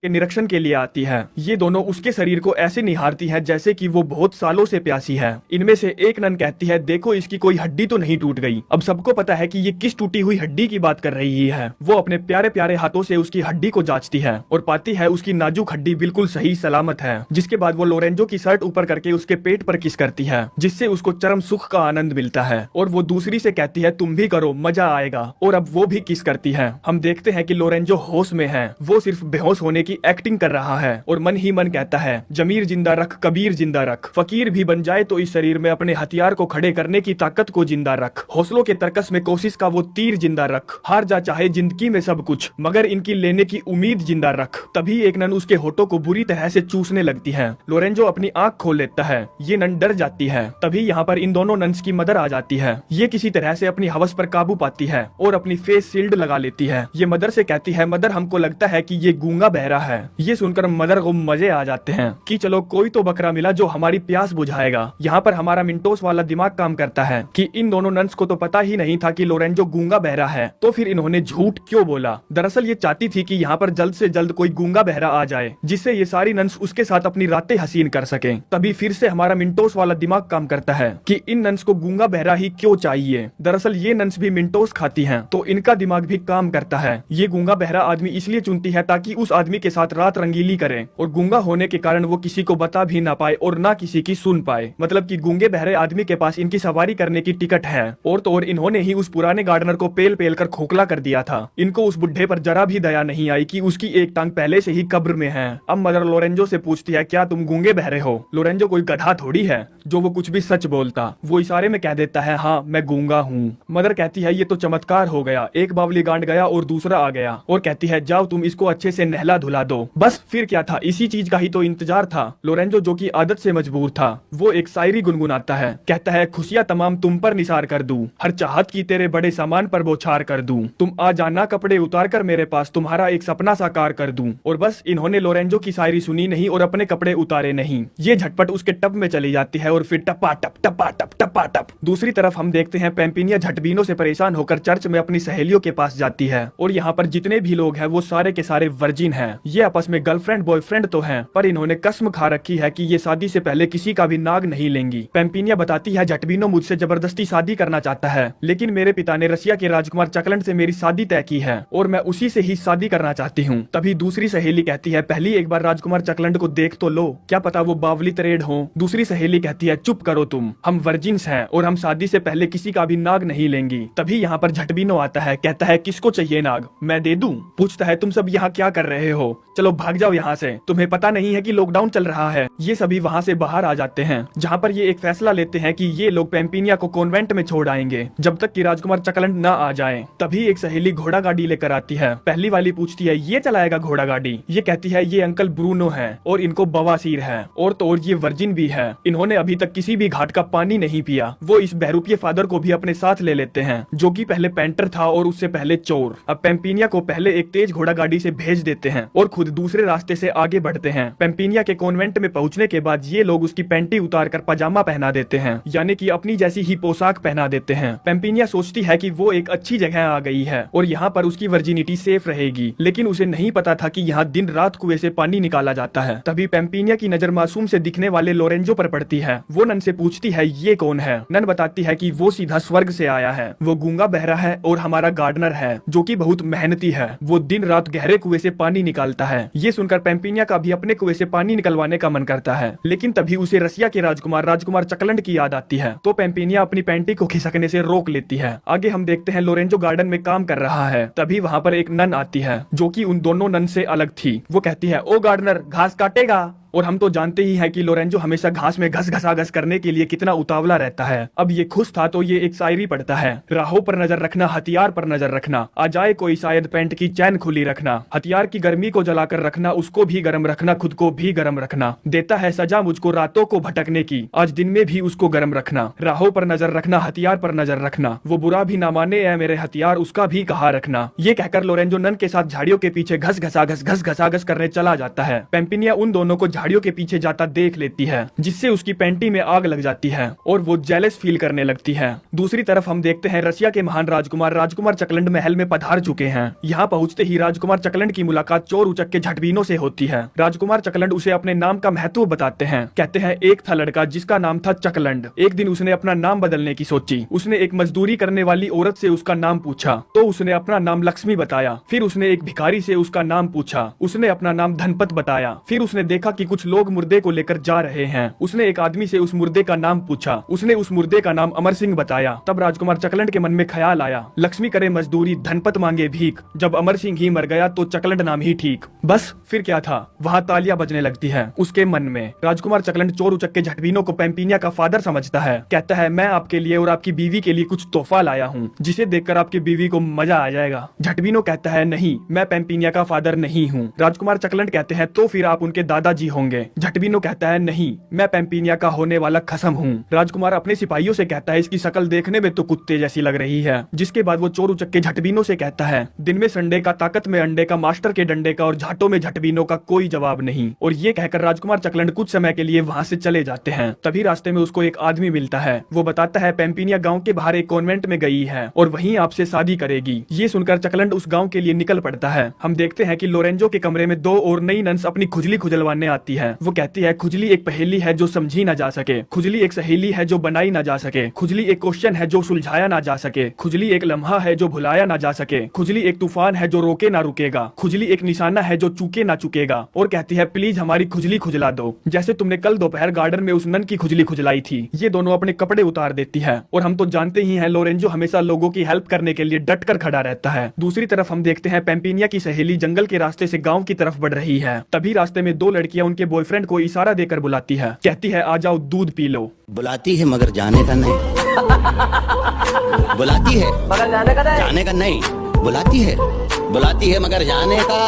के निरीक्षण के लिए आती है। ये दोनों उसके शरीर को ऐसे निहारती हैं जैसे कि वो बहुत सालों से प्यासी है। इनमें से एक नन कहती है, देखो इसकी कोई हड्डी तो नहीं टूट गई। अब सबको पता है कि ये किस टूटी हुई हड्डी की बात कर रही है। वो अपने प्यारे प्यारे हाथों से उसकी हड्डी को जांचती है और पाती है उसकी नाजुक हड्डी बिल्कुल सही सलामत है। जिसके बाद वो लोरेंजो की शर्ट ऊपर करके उसके पेट पर किस करती है, जिससे उसको चरम सुख का आनंद मिलता है। और वो दूसरी से कहती है, तुम भी करो, मजा आएगा। और अब वो भी किस करती है। हम देखते हैं कि लोरेंजो होश में है। वो सिर्फ बेहोश होने की एक्टिंग कर रहा है और मन ही मन कहता है, जमीर जिंदा रख, कबीर जिंदा रख, फकीर भी बन जाए तो इस शरीर में अपने हथियार को खड़े करने की ताकत को जिंदा रख, हौसलों के तरकस में कोशिश का वो तीर जिंदा रख, हार जा चाहे जिंदगी में सब कुछ, मगर इनकी लेने की उम्मीद जिंदा रख। तभी एक नन उसके होठों को बुरी तरह से चूसने लगती है। लोरेंजो अपनी आंख खोल लेता है। ये नन डर जाती है। तभी यहाँ पर इन दोनों नन्स की मदर आ जाती है। ये किसी तरह से अपनी हवस पर काबू पाती है और अपनी फेस शील्ड लगा लेती है। ये मदर से कहती है, मदर हमको लगता है कि ये गूंगा बहरा है। ये सुनकर मदर को मजे आ जाते हैं कि चलो कोई तो बकरा मिला जो हमारी प्यास बुझाएगा। यहाँ पर हमारा मिंटोस वाला दिमाग काम करता है कि इन दोनों नन्स को तो पता ही नहीं था कि लोरेंजो गूंगा बहरा है, तो फिर इन्होंने झूठ क्यों बोला। दरअसल ये चाहती थी कि यहाँ पर जल्द से जल्द कोई गूंगा बहरा आ जाए, जिससे ये सारी नन्स उसके साथ अपनी रातें हसीन कर सके। तभी फिर से हमारा मिंटोस वाला दिमाग काम करता है कि इन नन्स को गूंगा बहरा ही क्यों चाहिए। दरअसल ये नन्स भी मिंटोस खाती हैं, तो इनका दिमाग भी काम करता है। ये गूंगा बहरा आदमी इसलिए चुनती है ताकि उस आदमी के साथ रात रंगीली करे, और गूंगा होने के कारण वो किसी को बता भी ना पाए और ना किसी की सुन पाए। मतलब कि गूंगे बहरे आदमी के पास इनकी सवारी करने की टिकट है। और तो और इन्होंने ही उस पुराने गार्डनर को पेल पेल कर खोखला कर दिया था। इनको उस बुढ़े पर जरा भी दया नहीं आई कि उसकी एक टांग पहले से ही कब्र में है। अब मदर लोरेंजो से पूछती है, क्या तुम गूंगे बहरे हो। लोरेंजो कोई गधा थोड़ी है जो वो कुछ भी सच बोलता। वो इशारे में कह देता है, हाँ मैं गूंगा हूँ। मदर कहती है, ये तो चमत्कार हो गया, एक बावली गांड गया और दूसरा आ गया। और कहती है, जाओ तुम इसको अच्छे से नहला धुला दो। बस फिर क्या था, इसी चीज का ही तो इंतजार था। लोरेंजो जो की आदत से मजबूर था, वो एक शायरी गुनगुनाता है। कहता है, खुशियां तमाम तुम पर निसार कर दूं, हर चाहत की तेरे बड़े सामान पर बौछार कर दूं, तुम आ जाना कपड़े उतार कर मेरे पास, तुम्हारा एक सपना साकार कर दूं। और बस इन्होंने लोरेंजो की शायरी सुनी नहीं और अपने कपड़े उतारे नहीं। ये झटपट उसके टब में चली जाती है और फिर टपा टप टपा टप टपा टप। दूसरी तरफ हम देखते हैं पेम्पिनिया झटबीनों से परेशान होकर चर्च में अपनी सहेलियों के पास जाती है। और यहाँ पर जितने भी लोग हैं वो सारे के सारे वर्जिन हैं। ये आपस में गर्लफ्रेंड बॉयफ्रेंड तो हैं, पर इन्होंने कसम खा रखी है कि ये शादी से पहले किसी का भी नाग नहीं लेंगी। पेम्पिनिया बताती है, झटबीनो मुझसे जबरदस्ती शादी करना चाहता है, लेकिन मेरे पिता ने रसिया के राजकुमार चकलंड से मेरी शादी तय की है और मैं उसी से ही शादी करना चाहती हूँ। तभी दूसरी सहेली कहती है, पहली एक बार राजकुमार चकलंड को देख तो लो, क्या पता वो बावली तरेड हो। दूसरी सहेली कहती है, चुप करो तुम, हम वर्जिन्स हैं और हम शादी से पहले किसी का भी नाग नहीं लेंगी। तभी यहाँ पर झटबीनो आता है। कहता है, किसको चाहिए नाग, मैं दे दूं। पूछता है, तुम सब यहाँ क्या कर रहे हो, चलो भाग जाओ यहाँ से, तुम्हें पता नहीं है कि लॉकडाउन चल रहा है। ये सभी वहाँ से बाहर आ जाते हैं, जहाँ पर ये एक फैसला लेते हैं कि ये लोग पेम्पिनिया को कॉन्वेंट में छोड़ आएंगे जब तक कि राजकुमार चकलंड न आ जाए। तभी एक सहेली घोड़ा गाड़ी लेकर आती है। पहली वाली पूछती है, ये चलाएगा घोड़ा गाड़ी। ये कहती है, ये अंकल ब्रूनो है और इनको बवासीर है, और तो और ये वर्जिन भी है, इन्होंने अभी तक किसी भी घाट का पानी नहीं पिया। वो इस बहरूपिये फादर को भी अपने साथ ले लेते हैं, जो कि पहले पेंटर था और उससे पहले चोर। अब पेम्पिनिया को पहले एक तेज घोड़ा गाड़ी से भेज देते हैं और खुद दूसरे रास्ते से आगे बढ़ते हैं। पेम्पिनिया के कॉन्वेंट में पहुंचने के बाद ये लोग उसकी पैंटी उतार कर पजामा पहना देते हैं, यानी कि अपनी जैसी ही पोशाक पहना देते हैं। पेम्पिनिया सोचती है कि वो एक अच्छी जगह आ गई है और यहाँ पर उसकी वर्जिनिटी सेफ रहेगी, लेकिन उसे नहीं पता था कि यहाँ दिन रात कुएं से पानी निकाला जाता है। तभी पेम्पिनिया की नजर मासूम से दिखने वाले लोरेंजो पर पड़ती है। वो नन से पूछती है, ये कौन है। नन बताती है कि वो सीधा स्वर्ग से आया है, वो गूंगा बहरा है और हमारा गार्डनर है, जो कि बहुत मेहनती है। वो दिन रात गहरे कुएं से पानी निकालता है। ये सुनकर पेम्पिनिया का भी अपने कुएं से पानी निकलवाने का मन करता है, लेकिन तभी उसे रसिया के राजकुमार चकलंड की याद आती है, तो पेम्पिनिया अपनी पैंटी को खिसकने से रोक लेती है। आगे हम देखते हैं लोरेंजो गार्डन में काम कर रहा है। तभी वहाँ पर एक नन आती है, जो कि उन दोनों नन से अलग थी। वो कहती है, ओ गार्डनर, घास काटेगा। और हम तो जानते ही हैं कि लोरेंजो हमेशा घास में घस घसा घस करने के लिए कितना उतावला रहता है। अब ये खुश था तो ये एक शायरी पढ़ता है, राहों पर नजर रखना, हथियार पर नजर रखना, आ जाए कोई शायद पैंट की चैन खुली रखना, हथियार की गर्मी को जलाकर रखना, उसको भी गर्म रखना, खुद को भी गर्म रखना, देता है सजा मुझको रातों को भटकने की, आज दिन में भी उसको गर्म रखना, राहों पर नजर रखना, हथियार पर नजर रखना, वो बुरा भी ना माने है मेरे हथियार, उसका भी कहा रखना। ये कहकर लोरेंजो नन के साथ झाड़ियों के पीछे घस घसा घस करने चला जाता है। पेम्पिनिया उन दोनों को झाड़ियों के पीछे जाता देख लेती है, जिससे उसकी पैंटी में आग लग जाती है और वो जेलस फील करने लगती है। दूसरी तरफ हम देखते हैं रसिया के महान राजकुमार चकलंड महल में पधार चुके हैं। यहाँ पहुँचते ही राजकुमार चकलंड की मुलाकात चोर उचक के झटबीनों से होती है। राजकुमार चकलंड उसे अपने नाम का महत्व बताते हैं। कहते हैं एक था लड़का जिसका नाम था चकलंड। एक दिन उसने अपना नाम बदलने की सोची। उसने एक मजदूरी करने वाली औरत से उसका नाम पूछा तो उसने अपना नाम लक्ष्मी बताया। फिर उसने एक भिखारी से उसका नाम पूछा, उसने अपना नाम धनपत बताया। फिर उसने देखा कि कुछ लोग मुर्दे को लेकर जा रहे हैं। उसने एक आदमी से उस मुर्दे का नाम पूछा, उसने उस मुर्दे का नाम अमर सिंह बताया। तब राजकुमार चकलंड के मन में ख्याल आया, लक्ष्मी करे मजदूरी, धनपत मांगे भीख, जब अमर सिंह ही मर गया तो चकलंड नाम ही ठीक। बस फिर क्या था, वहाँ तालियां बजने लगती है उसके मन में। राजकुमार चकलंड चोर उचक के झटबीनों को पेम्पिनिया का फादर समझता है। कहता है मैं आपके लिए और आपकी बीवी के लिए कुछ तोहफा लाया हूँ, जिसे देखकर आपकी बीवी को मजा आ जाएगा। झटबीनो कहता है नहीं, मैं पेम्पिनिया का फादर नहीं हूँ। राजकुमार चकलंड कहते हैं तो फिर आप उनके दादाजी होंगे। झटबीनो कहता है नहीं, मैं पेम्पिनिया का होने वाला खसम हूँ। राजकुमार अपने सिपाहियों से कहता है इसकी शक्ल देखने में तो कुत्ते जैसी लग रही है। जिसके बाद वो चोर उचक के झटबीनो से कहता है दिन में संडे का, ताकत में अंडे का, मास्टर के डंडे का और झाटों में झटबीनो का कोई जवाब नहीं। और ये कहकर राजकुमार चकलंड कुछ समय के लिए वहाँ से चले जाते हैं। तभी रास्ते में उसको एक आदमी मिलता है। वो बताता है पेम्पिनिया गाँव के बाहर एक कॉन्वेंट में गई है और वहीं आपसे शादी करेगी। ये सुनकर चकलंड उस गाँव के लिए निकल पड़ता है। हम देखते हैं कि लोरेंजो के कमरे में दो और नई नन्स अपनी खुजली खुजलवाने आती है। वो कहती है खुजली एक पहेली है जो समझी ना जा सके, खुजली एक सहेली है जो बनाई ना जा सके, खुजली एक क्वेश्चन है जो सुलझाया ना जा सके, खुजली एक लम्हा है जो भुलाया ना जा सके, खुजली एक तूफान है जो रोके ना रुकेगा, खुजली एक निशाना है जो चूके ना चुकेगा। और कहती है प्लीज हमारी खुजली खुजला दो, जैसे तुमने कल दोपहर गार्डन में उस नन की खुजली खुजलाई थी। ये दोनों अपने कपड़े उतार देती है और हम तो जानते ही हैं लोरेंजो हमेशा लोगों की हेल्प करने के लिए डट कर खड़ा रहता है। दूसरी तरफ हम देखते हैं पेम्पिनिया की सहेली जंगल के रास्ते से गाँव की तरफ बढ़ रही है। तभी रास्ते में दो लड़कियां उनके बॉयफ्रेंड को इशारा देकर बुलाती है। कहती है आ जाओ दूध पी लो। बुलाती है मगर जाने का नहीं। बुलाती है मगर जाने का नहीं। बुलाती है मगर जाने का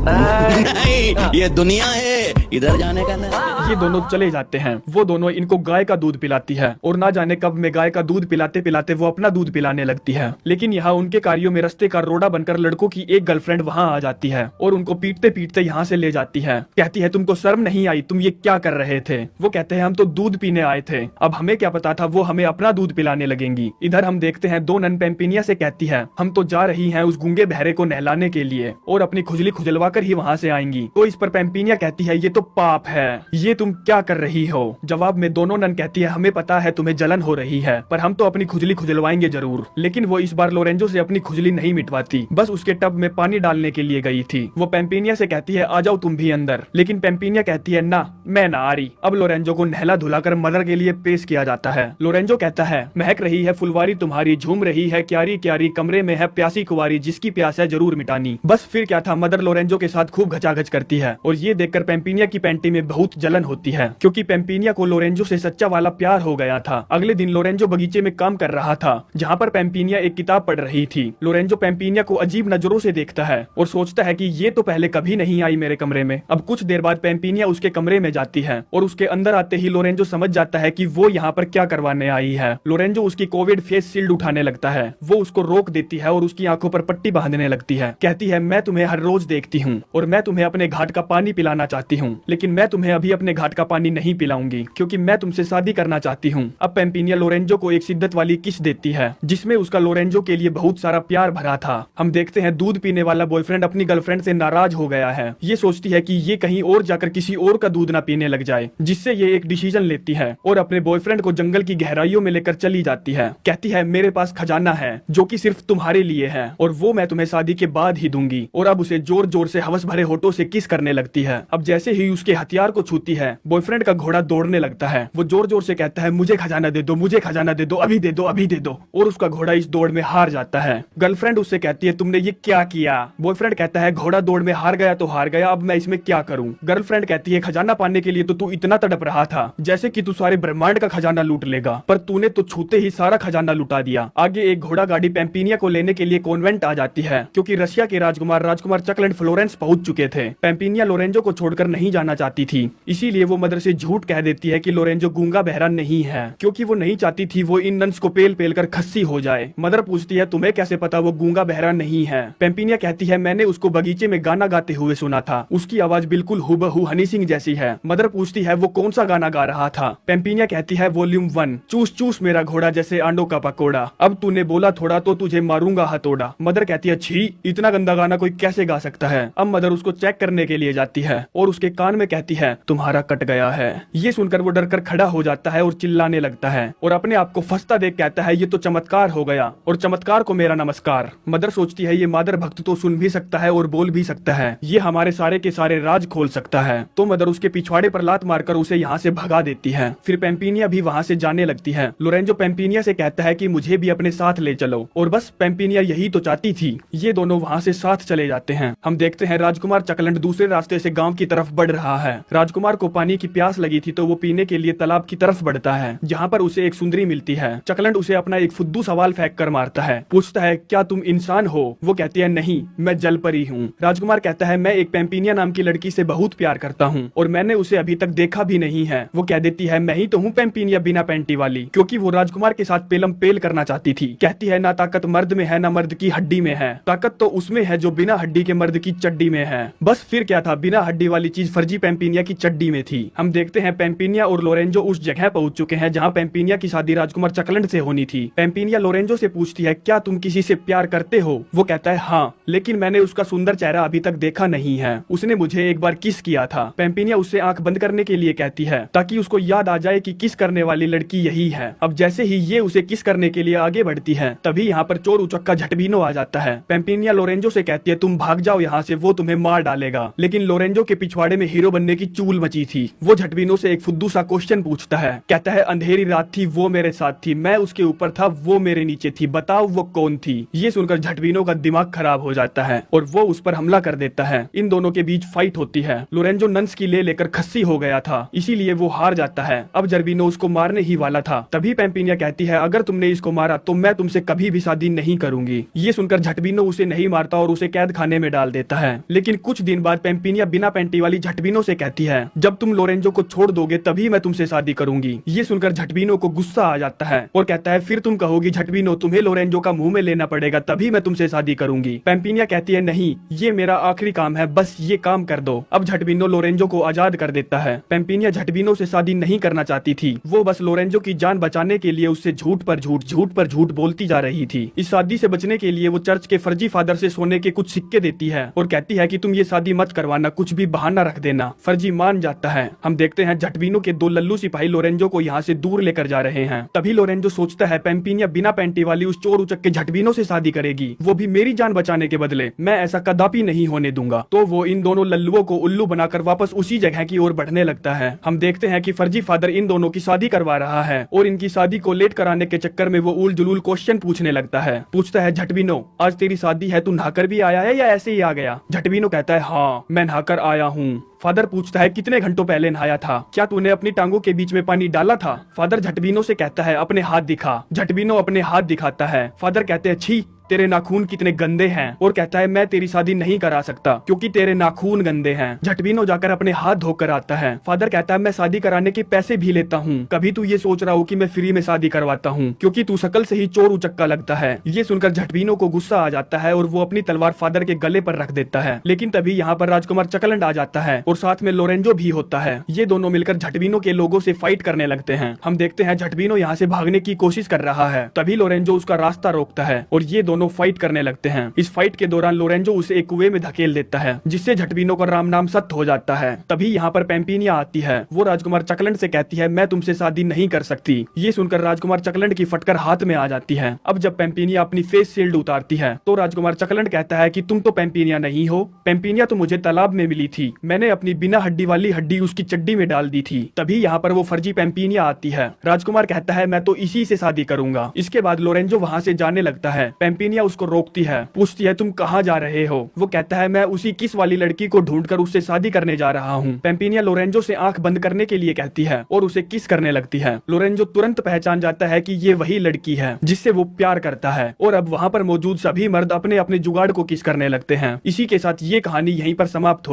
नहीं। ये दुनिया है, इधर जाने का नहीं। ये दोनों चले जाते हैं। वो दोनों इनको गाय का दूध पिलाती है और ना जाने कब में गाय का दूध पिलाते पिलाते वो अपना दूध पिलाने लगती है। लेकिन यहाँ उनके कार्यों में रास्ते का रोड़ा बनकर लड़कों की एक गर्लफ्रेंड वहाँ आ जाती है और उनको पीटते पीटते यहाँ से ले जाती है। कहती है तुमको शर्म नहीं आई, तुम ये क्या कर रहे थे? वो कहते हैं हम तो दूध पीने आए थे, अब हमें क्या पता था वो हमें अपना दूध पिलाने लगेंगी। इधर हम देखते हैं दो नन पेम्पिनिया से कहती है हम तो जा रही हैं उस गूंगे बहरे को नहलाने के लिए और अपनी खुजली खुजलवा कर ही वहाँ से आएंगी। तो इस पर पेम्पिनिया कहती है ये तो पाप है, ये तुम क्या कर रही हो? जवाब में दोनों नन कहती है हमें पता है तुम्हें जलन हो रही है, पर हम तो अपनी खुजली खुजलवाएंगे जरूर। लेकिन वो इस बार लोरेंजो से अपनी खुजली नहीं मिटवाती, बस उसके टब में पानी डालने के लिए गई थी। वो पेम्पिनिया से कहती है आ जाओ तुम भी अंदर, लेकिन पेम्पिनिया कहती है ना मैं ना आ रही। अब लोरेंजो को नहला धुलाकर मदर के लिए पेश किया जाता है। लोरेंजो कहता है महक रही है फुलवारी तुम्हारी, झूम रही है क्यारी क्यारी, कमरे में है प्यासी कुंवारी, जिसकी प्यास है जरूर मिटानी। बस फिर क्या था, मदर लोरेंजो के साथ खूब घचाघच करती है और ये देखकर पेम्पिनिया की पैंटी में बहुत जलन होती है, क्योंकि पेम्पिनिया को लोरेंजो से सच्चा वाला प्यार हो गया था। अगले दिन लोरेंजो बगीचे में काम कर रहा था जहाँ पर पेम्पिनिया एक किताब पढ़ रही थी। लोरेंजो पेम्पिनिया को अजीब नजरों से देखता है और सोचता है कि ये तो पहले कभी नहीं आई मेरे कमरे में। अब कुछ देर बाद पेम्पिनिया उसके कमरे में जाती है और उसके अंदर आते ही लोरेंजो समझ जाता है कि वो यहाँ पर क्या करवाने आई है। लोरेंजो उसकी कोविड फेस शील्ड उठाने लगता है। वो उसको रोक देती है और उसकी आंखों पर पट्टी बांधने लगती है। कहती है मैं तुम्हें हर रोज देखती हूँ और मैं तुम्हें अपने घाट का पानी पिलाना चाहती हूँ, लेकिन मैं तुम्हें अभी अपने घाट का पानी नहीं पिलाऊंगी क्योंकि मैं तुमसे शादी करना चाहती हूँ। अब पेम्पिनिया लोरेंजो को एक शिद्दत वाली किस देती है जिसमें उसका लोरेंजो के लिए बहुत सारा प्यार भरा था। हम देखते हैं दूध पीने वाला बॉयफ्रेंड अपनी गर्लफ्रेंड से नाराज हो गया है। ये सोचती है कि ये कहीं और जाकर किसी और का दूध ना पीने लग जाए, जिससे ये एक डिसीजन लेती है और अपने बॉयफ्रेंड को जंगल की गहराइयों में लेकर चली जाती है। कहती है मेरे पास खजाना है जो कि सिर्फ तुम्हारे लिए है और वो मैं तुम्हें शादी के बाद ही दूंगी। और अब उसे जोर जोर से हवस भरे होठों से किस करने लगती है। अब जैसे ही उसके हथियार को छूती है बॉयफ्रेंड का घोड़ा दौड़ने लगता है। वो जोर जोर से कहता है मुझे खजाना दे दो, मुझे खजाना दे दो, अभी दे दो, अभी दे दो। और उसका घोड़ा इस दौड़ में हार जाता है। गर्लफ्रेंड उससे कहती है तुमने ये क्या किया? बॉयफ्रेंड कहता है घोड़ा दौड़ में हार गया तो हार गया, अब मैं इसमें क्या करूं? गर्लफ्रेंड कहती है खजाना पाने के लिए तो तू इतना तड़प रहा था जैसे कि तू सारे ब्रह्मांड का खजाना लूट लेगा, पर तूने तो छूते ही सारा खजाना लुटा दिया। आगे एक घोड़ा गाड़ी पेम्पिनिया को लेने के लिए कॉन्वेंट आ जाती है क्योंकि रशिया के राजकुमार चकलंड फ्लोरेंस पहुंच चुके थे। पेम्पिनिया लोरेंजो को छोड़कर नहीं जाना चाहती थी, इसीलिए इसीलिए वो मदर से झूठ कह देती है कि लोरेंजो गूंगा बहरा नहीं है, क्योंकि वो नहीं चाहती थी वो इन नन्स को पेल पेल कर खस्सी हो जाए। मदर पूछती है तुम्हें कैसे पता वो गूंगा बहरा नहीं है। पेम्पिनिया कहती है मैंने उसको बगीचे में गाना गाते हुए सुना था, उसकी आवाज बिल्कुल हुबहू हनी सिंह जैसी है। मदर पूछती है वो कौन सा गाना गा रहा था। पेम्पिनिया कहती है वॉल्यूम 1, चूस चूस मेरा घोड़ा जैसे आंडों का पकोड़ा, अब तूने बोला थोड़ा तो तुझे मारूंगा हथौड़ा। मदर कहती है छी, इतना गंदा गाना कोई कैसे गा सकता है। अब मदर उसको चेक करने के लिए जाती है और उसके कान में कहती है तुम्हारा कट गया है। ये सुनकर वो डर कर खड़ा हो जाता है और चिल्लाने लगता है और अपने आप को फंसता देख कहता है ये तो चमत्कार हो गया और चमत्कार को मेरा नमस्कार। मदर सोचती है ये मादर भक्त तो सुन भी सकता है और बोल भी सकता है, ये हमारे सारे के सारे राज खोल सकता है। तो मदर उसके पिछवाड़े पर लात मारकर उसे यहाँ से भगा देती है। फिर पेम्पिनिया भी वहाँ से जाने लगती है। लोरेंजो पेम्पिनिया से कहता है कि मुझे भी अपने साथ ले चलो और बस पेम्पिनिया यही तो चाहती थी। ये दोनों वहाँ से साथ चले जाते हैं। हम देखते हैं राजकुमार चकलंड दूसरे रास्ते से गांव की तरफ बढ़ रहा है। राजकुमार को पानी की प्यास लगी थी तो वो पीने के लिए तालाब की तरफ बढ़ता है, जहाँ पर उसे एक सुंदरी मिलती है। चकलंड उसे अपना एक फुद्दू सवाल फेंक कर मारता है, पूछता है क्या तुम इंसान हो। वो कहती है नहीं, मैं जल परी हूँ। राजकुमार कहता है मैं एक पेम्पिनिया नाम की लड़की से बहुत प्यार करता हूँ और मैंने उसे अभी तक देखा भी नहीं है। वो कह देती है मैं ही तो हूँ पेम्पिनिया बिना पैंटी वाली, क्योंकि वो राजकुमार के साथ पेलम पेल करना चाहती थी। कहती है ना ताकत मर्द में है ना मर्द की हड्डी में है, ताकत तो उसमें है जो बिना हड्डी के मर्द की चड्डी में है। बस फिर क्या था, बिना हड्डी वाली चीज फर्जी पेम्पिनिया की चड्डी में थी। हम देखते हैं पेम्पिनिया और लोरेंजो उस जगह पहुंच चुके हैं जहाँ पेम्पिनिया की शादी राजकुमार चकलंड से होनी थी। पेम्पिनिया लोरेंजो से पूछती है क्या तुम किसी से प्यार करते हो। वो कहता है हाँ, लेकिन मैंने उसका सुंदर चेहरा अभी तक देखा नहीं है, उसने मुझे एक बार किस किया था। पेम्पिनिया उससे आंख बंद करने के लिए कहती है ताकि उसको याद आ जाए कि किस करने वाली लड़की यही है। अब जैसे ही ये उसे किस करने के लिए आगे बढ़ती है तभी यहाँ पर चोर उचक्का झटबीनो आ जाता है। पेम्पिनिया लोरेंजो से कहती है तुम भाग जाओ यहाँ से, वो तुम्हें मार डालेगा। लेकिन लोरेंजो के पिछवाड़े में हीरो बनने की चूल मची थी। वो झटबीनो से एक फुद्दू सा क्वेश्चन पूछता है, कहता है अंधेरी रात थी वो मेरे साथ थी, मैं उसके ऊपर था वो मेरे नीचे थी, बताओ वो कौन थी। ये सुनकर झटबीनो का दिमाग खराब हो जाता है और वो उस पर हमला कर देता है। इन दोनों के बीच फाइट होती है। लोरेंजो नन्स की ले लेकर खस्सी हो गया था, इसीलिए वो हार जाता है। अब जर्बीनो उसको मारने ही वाला था, तभी पेम्पिनिया कहती है अगर तुमने इसको मारा तो मैं तुमसे कभी भी शादी नहीं करूंगी। ये सुनकर झटबीनो उसे नहीं मारता और उसे कैद खाने में डाल देता है। लेकिन कुछ दिन बाद पेम्पिनिया बिना पैंटी वाली झटबीनो से कहती है जब तुम लोरेंजो को छोड़ दोगे तभी मैं तुमसे शादी करूंगी। ये सुनकर झटबीनो को गुस्सा आ जाता है और कहता है फिर तुम कहोगी झटबीनो तुम्हें लोरेंजो का मुंह में लेना पड़ेगा तभी मैं तुमसे शादी करूंगी। पेम्पिनिया कहती है नहीं, ये मेरा आखिरी काम है, बस ये काम कर दो। अब झटबीनो लोरेंजो को आजाद कर देता है। पेम्पिनिया झटबीनो से शादी नहीं करना चाहती थी, वो बस लोरेंजो की जान बचाने के लिए उससे झूठ पर झूठ बोलती जा रही थी। इस शादी से बचने के लिए वो चर्च के फर्जी फादर से सोने के कुछ सिक्के देती है और कहती है कि तुम ये शादी मत करवाना, कुछ भी बहाना रख देना। फर्जी मान जाता है। हम देखते हैं झटबीनो के दो लल्लू सिपाही लोरेंजो को यहाँ से दूर लेकर जा रहे हैं। तभी लोरेंजो सोचता है पेम्पिनिया बिना पैंटी वाली उस चोर उचक्के झटबीनो से शादी करेगी, वो भी मेरी जान बचाने के बदले, मैं ऐसा कदापि नहीं होने दूंगा। तो वो इन दोनों लल्लुओं को उल्लू बनाकर वापस उसी जगह की ओर बढ़ने लगता है। हम देखते हैं कि फर्जी फादर इन दोनों की शादी करवा रहा है और इनकी शादी को लेट कराने के चक्कर में वो उल जुलूल क्वेश्चन पूछने लगता है। पूछता है झटबीनो आज तेरी शादी है, तू नहाकर भी आया है या ऐसे ही आ गया। झटबीनो कहता है हाँ मैं नहाकर आया हूँ। फादर पूछता है कितने घंटों पहले नहाया था, क्या तूने अपनी टांगों के बीच में पानी डाला था। फादर झटबीनो से कहता है अपने हाथ दिखा। झटबीनो अपने हाथ दिखाता है। फादर कहते हैं छी तेरे नाखून कितने गंदे हैं और कहता है मैं तेरी शादी नहीं करा सकता क्योंकि तेरे नाखून गंदे हैं। झटबीनो जाकर अपने हाथ धोकर आता है। फादर कहता है मैं शादी कराने के पैसे भी लेता हूँ, कभी तू ये सोच रहा हो कि मैं फ्री में शादी करवाता हूँ क्योंकि तू शकल से ही चोर उचक्का लगता है। ये सुनकर झटबीनो को गुस्सा आ जाता है और वो अपनी तलवार फादर के गले पर रख देता है। लेकिन तभी यहाँ पर राजकुमार चकलंड आ जाता है और साथ में लोरेंजो भी होता है। ये दोनों मिलकर झटबीनो के लोगों से फाइट करने लगते हैं। हम देखते हैं झटबीनो यहाँ से भागने की कोशिश कर रहा है, तभी लोरेंजो उसका रास्ता रोकता है और ये दोनों फाइट करने लगते हैं। इस फाइट के दौरान लोरेंजो उसे एक कुएं में धकेल देता है जिससे झटबीनो का राम नाम सत्य हो जाता है। तभी यहाँ पर पेम्पिनिया आती है। वो राजकुमार चकलंड से कहती है मैं तुमसे शादी नहीं कर सकती। ये सुनकर राजकुमार चकलंड की फटकर हाथ में आ जाती है। अब जब पेम्पिनिया अपनी फेस शील्ड उतारती है तो राजकुमार चकलंड कहता है कि तुम तो पेम्पिनिया नहीं हो, पेम्पिनिया तो मुझे तालाब में मिली थी, मैंने अपनी बिना हड्डी वाली हड्डी उसकी चड्डी में डाल दी थी। तभी यहाँ पर वो फर्जी पेम्पिनिया आती है। राजकुमार कहता है मैं तो इसी से शादी करूंगा। इसके बाद लोरेंजो वहाँ से जाने लगता है। पेम्पिनिया उसको रोकती है, पूछती है तुम कहाँ जा रहे हो। वो कहता है मैं उसी किस वाली लड़की को ढूंढकर उससे शादी करने जा रहा हूँ। पेम्पिनिया लोरेंजो से आंख बंद करने के लिए कहती है और उसे किस करने लगती है। लोरेंजो तुरंत पहचान जाता है कि ये वही लड़की है जिससे वो प्यार करता है और अब वहाँ पर मौजूद सभी मर्द अपने अपने जुगाड़ को किस करने लगते हैं। इसी के साथ ये कहानी यहीं पर समाप्त हो